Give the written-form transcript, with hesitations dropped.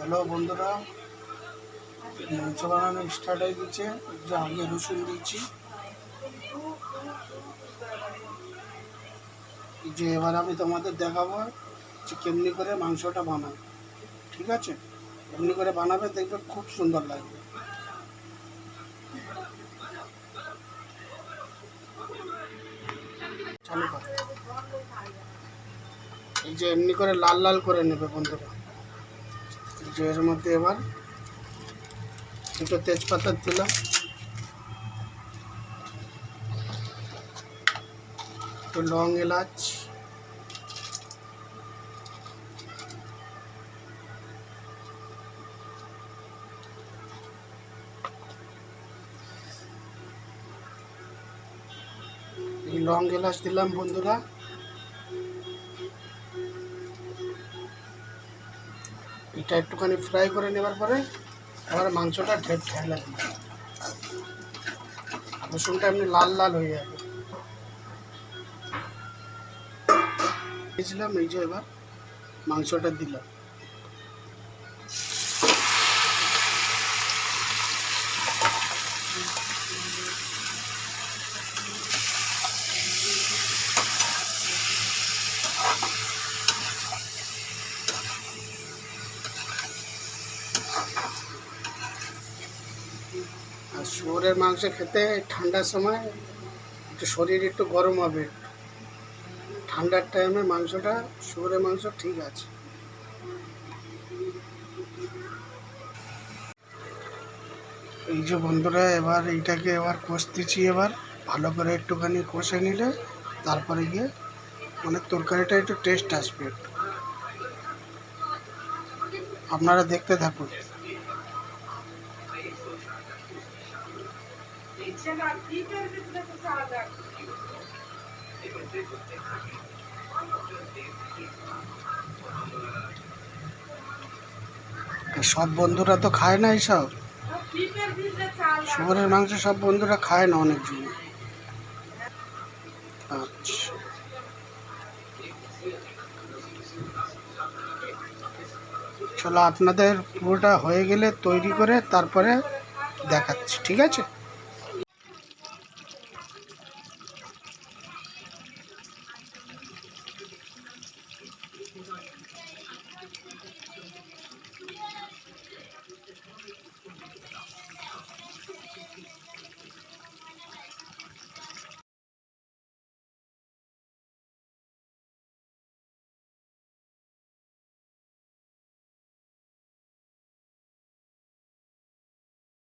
Hello বন্ধুরা, মাংস বানানো স্টার্ট হয়ে গেছে। যে আগে রসুন দিচ্ছি, যে এবার আমি তোমাদের দেখাবো যে কেমনি করে মাংসটা বানাবে। ঠিক আছে, এমনি করে বানাবে, দেখবে খুব সুন্দর লাগবে। চালু কর। এই যে এমনি করে লাল লাল করে নেবে বন্ধুরা। এই যে এর মধ্যে এবার দুটো তেজপাতা দিলাম, একটু লং এলাচ, এই লং এলাচ দিলাম বন্ধুরা। এটা একটুখানি ফ্রাই করে নেবার পরে এবার মাংসটা ঢেলা দিই। রসুনটা এমনি লাল লাল হয়ে যাবে। দিয়েছিলাম, এই যে এবার মাংসটা দিলাম। আর শুয়োরের মাংস খেতে ঠান্ডার সময় একটু শরীর একটু গরম হবে, ঠান্ডার টাইমে মাংসটা, শুয়োরের মাংস ঠিক আছে। এই যে বন্ধুরা, এবার এইটাকে এবার কষতেছি। এবার ভালো করে একটুখানি কষে নিলে তারপরে গিয়ে মানে তরকারিটা একটু টেস্ট আসবে। একটু আপনারা দেখতে থাকুন। সব বন্ধুরা তো খায় না এইসব শুয়োরের মাংস, সব বন্ধুরা খায় না অনেকজন। আচ্ছা, চলো আপনাদের পুরোটা হয়ে গেলে তৈরি করে তারপরে দেখাচ্ছি, ঠিক আছে।